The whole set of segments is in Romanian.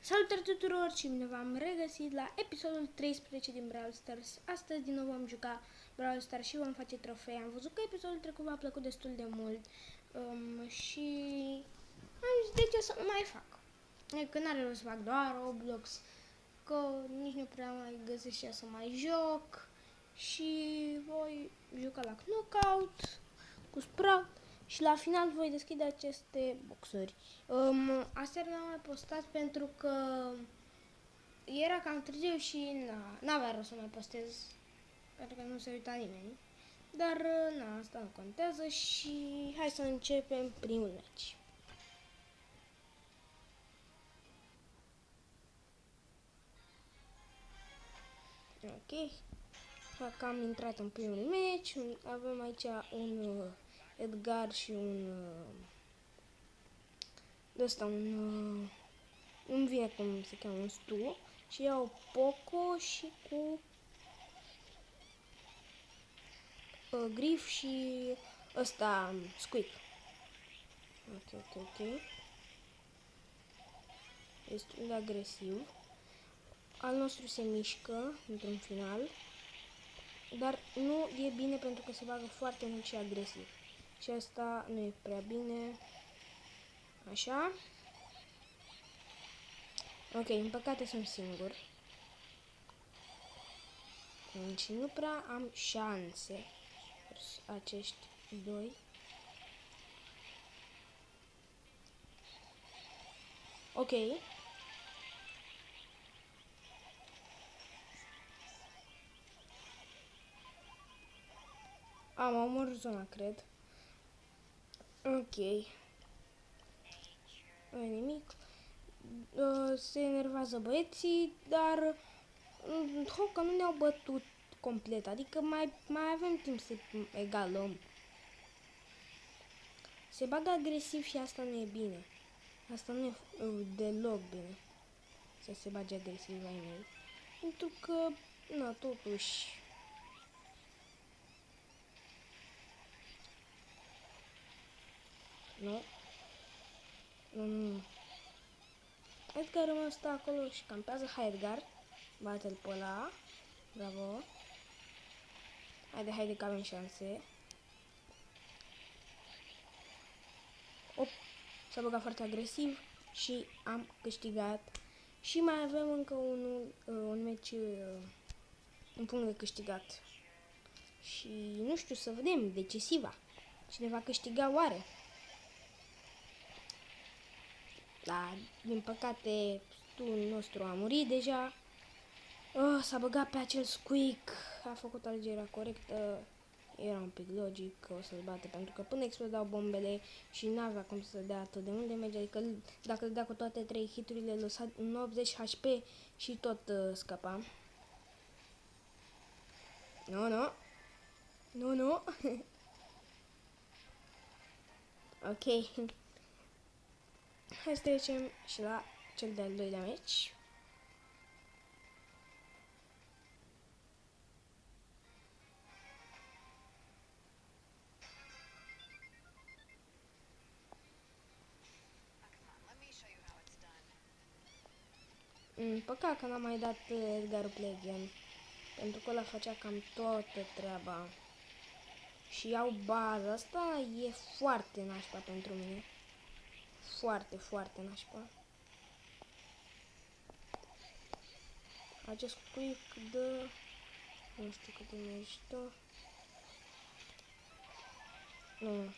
Salutare tuturor și bine v-am regăsit la episodul 13 din Brawl Stars. Astăzi din nou vom juca Brawl Stars și vom face trofee. Am văzut că episodul trecut v-a plăcut destul de mult și am zis de ce să nu mai fac. Că n-are rost să fac doar Roblox, că nici nu prea mai găsesc ce să mai joc și voi juca la Knockout cu Sprout. Și la final voi deschide aceste boxuri. Aseară n-am mai postat pentru că era cam târziu și n-avea rost să mai postez, pentru că nu se uita nimeni. Dar asta nu contează și hai să începem primul meci. Ok, că am intrat în primul meci. Avem aici un Edgar și nu-mi vine cum se cheamă, un Stu. Și iau Poco și cu Grif și ăsta Squeak. Ok. Este destul de agresiv. Al nostru se mișcă într-un final, dar nu e bine pentru că se bagă foarte mult și agresiv. Și asta nu e prea bine. Așa. Ok, în păcate sunt singur. Și nu prea am șanse acești doi. Ok. Am omorât zona, cred. Ok. Nu e nimic. Se enervează băieții, dar că nu ne-au bătut complet. Adică mai avem timp să egalăm. Se bagă agresiv și asta nu e bine. Asta nu e deloc bine. Să se bage agresiv la mei. Pentru că, totuși... Nu. Edgar rămâne stă acolo și campează. Hai, Edgar. Bate-l pe ăla. Bravo. Haide că avem șanse. Op. S-a băgat foarte agresiv și am câștigat. Și mai avem încă un meci, un punct de câștigat. Și nu știu, să vedem, decisiva. Cine va câștiga oare? Da, din păcate, Stuul nostru a murit deja. S-a băgat pe acel Squeak. A făcut alegerea corectă. Era un pic logic că o să-l bate, pentru că până explodau bombele și n-avea cum să dea atât de mult damage, adică dacă îl dea cu toate 3 hiturile, lăsa un 80 HP și tot scăpa. Nu. Ok. Hai să trecem și la cel de-al doilea meci. Păcat că n-am mai dat Edgarul Play Again, pentru că ăla făcea cam toată treaba. Și iau baza. Asta e foarte nașpa pentru mine. Foarte nașpa. Acest Squeak dă... Nu știu cât de mișto. Nu.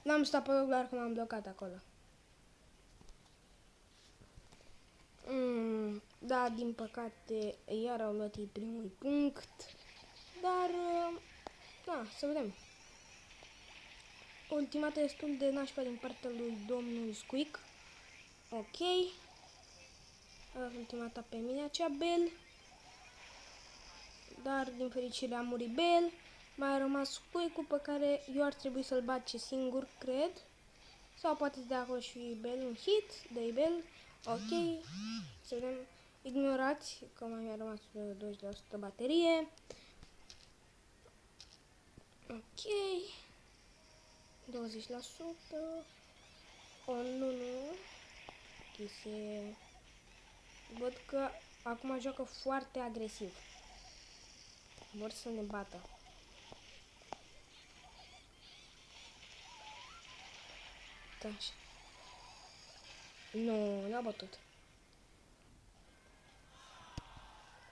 N-am stat pe loc, doar că m-am blocat acolo. Da, din păcate, iar au luat ei primul punct. Dar, să vedem. Ultimata destul de nașpa din partea lui domnul Squeak. Ok. A dat ultimata pe mine acea Bell. Dar, din fericire, a murit Bell. Mai a rămas Squeak-ul pe care eu ar trebui să-l bage singur, cred. Sau poate să dea acolo și Bell un hit. Dă-i Bell. Ok. Să vedem. Ignorați că mai mi-a rămas 20% baterie. Ok. 20%. Oh, nu. Ok, văd că acum joacă foarte agresiv. Vor să ne bată. Da. Nu, n-a bătut.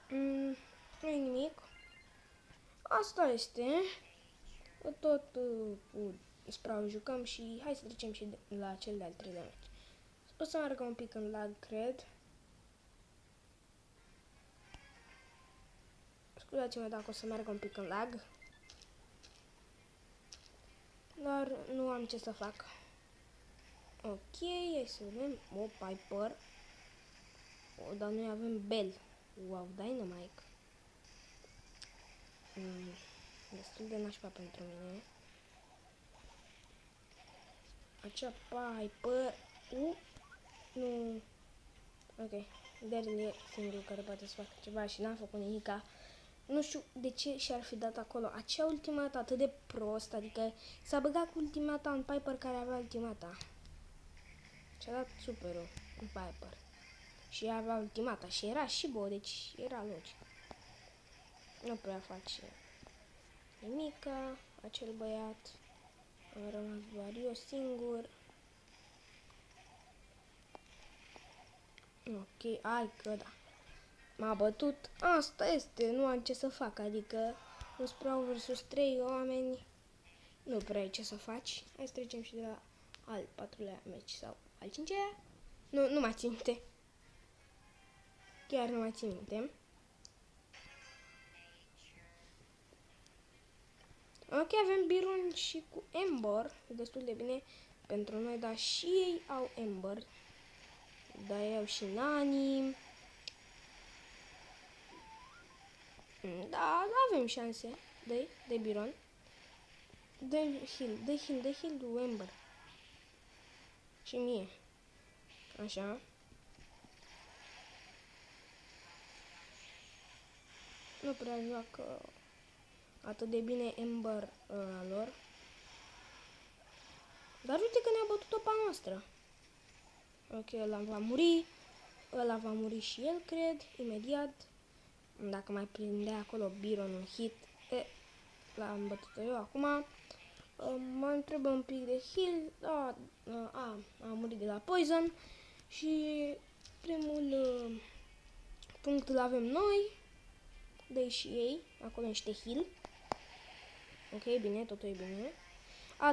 Nu e nimic. Asta este. Tot cu Sprout jucăm și hai să trecem și la cel de-al treilea meci. O să meargă un pic în lag, cred. Scuzați-mă dacă o să meargă un pic în lag. Dar nu am ce să fac. Ok, hai să vedem. O, Piper. O, dar noi avem Bell. Wow, Dynamite. Destul de nașpa pentru mine. Acea Piper. Nu. Ok. Daryl e singurul care poate să facă ceva și n-a făcut nimica. Nu știu de ce și-ar fi dat acolo acea ultimata atât de prost, adică s-a băgat cu ultimata în Piper care avea ultimata. Și-a dat superul în Piper. Și avea ultimata și era și Bo, deci era logic. Nu prea face nimica acel băiat. A rămas doar eu singur. Ok, hai că da. M-a bătut. Asta este, nu am ce să fac, adică un Sprout versus 3 oameni. Nu prea ai ce să faci. Hai să trecem și de la al patrulea meci sau al cincilea. Nu mai țin minte. Chiar nu mai țin minte. Ok, avem Byron și cu Ember. Destul de bine pentru noi, dar și ei au Ember. Dar ei au și Nani. Da, avem șanse. Dă-i Byron. Dă-i heal lui Ember. Și mie. Așa. Nu prea joacă atât de bine Ember lor. Dar uite că ne-a bătut topa noastră. Ok, ăla va muri. Ăla va muri și el, cred, imediat. Dacă mai prinde acolo Byron un hit. L-am bătut eu acum. Mă întreb un pic de heal. A murit de la Poison. Și primul punct îl avem noi. Dă-i și ei. Acolo niște heal. Ok, bine, totul e bine.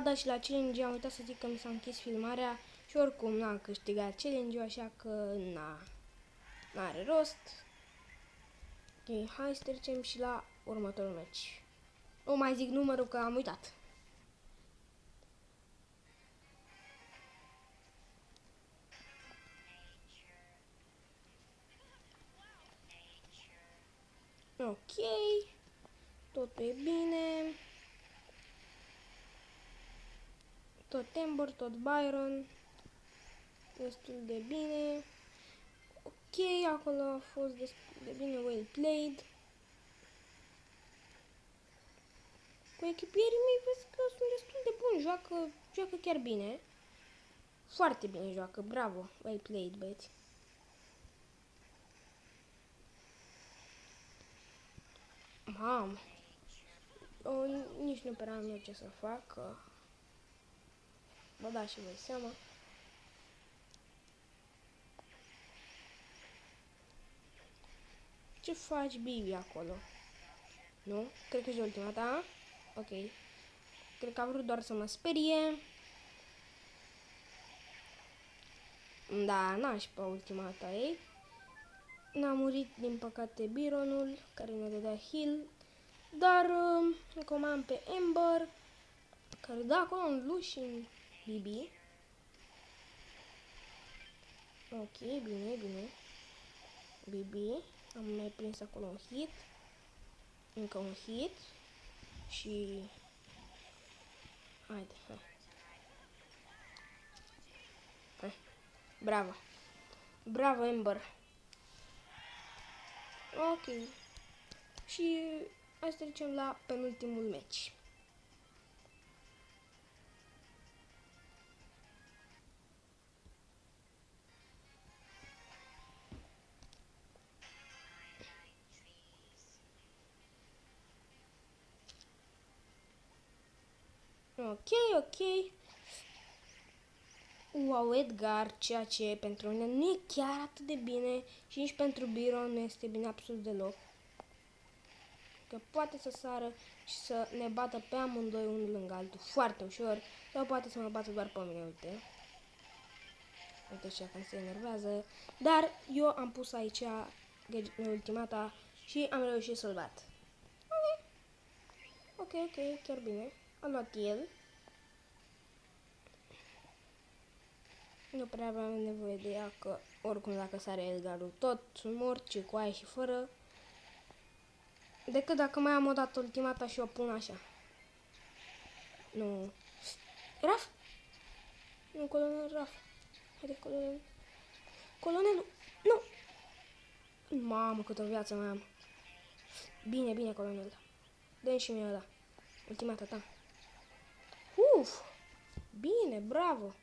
Da, și la challenge am uitat să zic că mi s-a închis filmarea și oricum n-am câștigat challenge-ul, așa că n-are rost. Ok, hai să trecem și la următorul meci. Nu mai zic numărul că am uitat. Ok, totul e bine. Tot Ember, tot Byron. Destul de bine. Ok, acolo a fost destul de bine, well played. Cu echipierii mei văd că sunt destul de buni, joacă chiar bine. Foarte bine joacă, bravo, well played, băieți. Mamă. Nici nu prea am eu ce să fac. Vă dați și voi seama. Ce faci, Bibi, acolo? Nu? Cred că e ultima ta. Ok. Cred că a vrut doar să mă sperie. Da, n-aș pe ultima ta ei. N-a murit, din păcate, Byronul, care ne dădea heal. Dar încă mai am pe Ember, care dă acolo un Lush în Bibi. Ok, bine, bine. Bibi. Am mai prins acolo un hit. Încă un hit. Și... Haide, hai. Bravo. Bravo, Ember. Ok. Și hai să trecem la penultimul meci. Ok. Wow, Edgar, ceea ce pentru mine nu e chiar atât de bine și nici pentru Byron nu este bine absolut deloc. Că poate să sară și să ne bată pe amândoi unul lângă altul foarte ușor, sau poate să mă bată doar pe mine, uite. Uite și când se enervează. Dar eu am pus aici ultimata și am reușit să-l bat. Ok, chiar bine. Am luat el. Nu prea aveam nevoie de ea, că oricum dacă sare Edgarul tot sunt mort, și cu aia și fără. Decât dacă mai am o dată ultimata și o pun așa. Nu. Raf? Nu, colonel Raf. Haide, colonel. Colonelul. Nu! Mamă, câtă viață mai am. Bine, colonel. Dă-mi și mie ăla. Ultimata ta. Uf! Bine, bravo!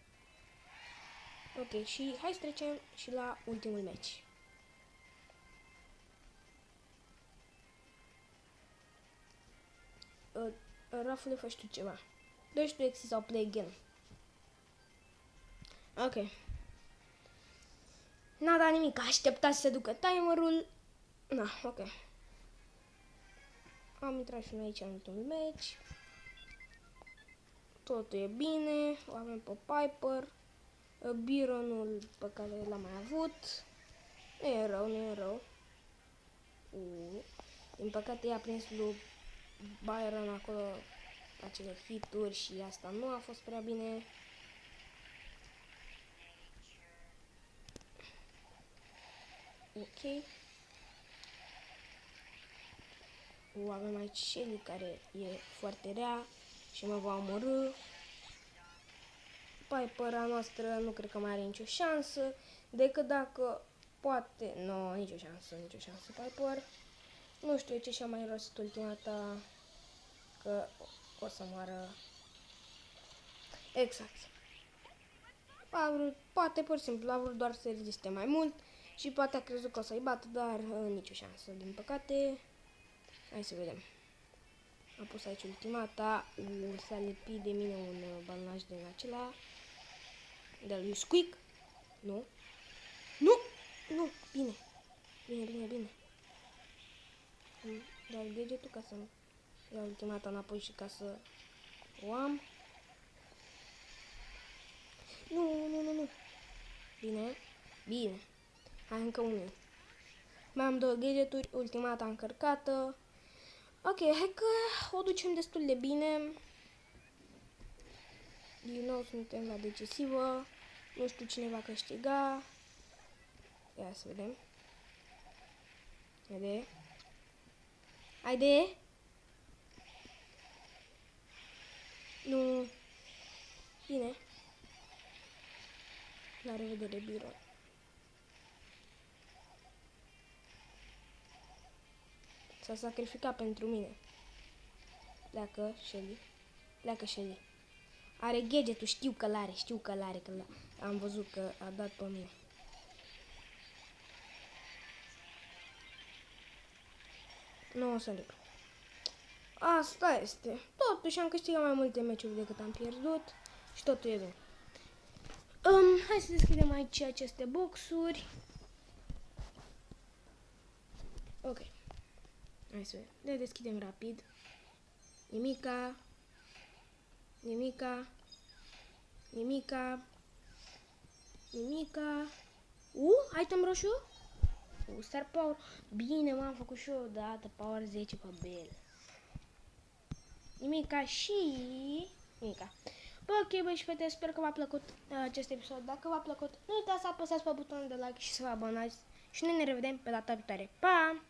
Ok, și hai să trecem și la ultimul meci. Rafule, faci tu ceva. Deci tu exit sau play again. Ok. N-a dat nimic, aștepta să se ducă timerul. Na, ok. Am intrat și noi aici în ultimul meci. Totul e bine, o avem pe Piper. Byronul pe care l-am mai avut. Nu e rău. Din păcate i-a prins lui Byron acolo acele hituri și asta nu a fost prea bine. Ok. Avem aici Shelly care e foarte rea și mă va omorâ. Pipera noastră nu cred că mai are nicio șansă, decât dacă poate... Nu, nicio șansă, Piper. Nu știu ce și-a mai rost ultimata, că o să moară. Exact. A vrut, poate pur și simplu a vrut doar să reziste mai mult și poate a crezut că o să-i bată, dar nicio șansă, din păcate. Hai să vedem. Am pus aici ultimata, s-a lipit de mine un balonaj din acela. De lui Squeak. Nu. Bine. Dar gadgetul ca să iau ultimata înapoi și ca să o am. Nu. Bine. Hai încă unul. Mai am 2 gadgeturi, ultimata încărcată. Ok, hai că o ducem destul de bine. Din nou suntem la decisivă. Nu știu cine va câștiga. Ia să vedem. Haide. Nu. Bine. La revedere, Byron. S-a sacrificat pentru mine. Pleacă Shelly. Are gadgetul, știu că l-are, că am văzut că a dat pe mine. Nu o să duc. Asta este. Totuși am câștigat mai multe meciuri decât am pierdut și totul e bine. Hai să deschidem aici aceste boxuri. Ok. Hai să vedem. Le deschidem rapid. Nimica. Item roșu? Star Power. Bine, m-am făcut și eu odată Power 10 pe Bell. Nimica. Bă, ok, băi și fete, sper că v-a plăcut acest episod. Dacă v-a plăcut, nu uitați să apăsați pe butonul de like și să vă abonați. Și noi ne revedem pe data viitoare. Pa!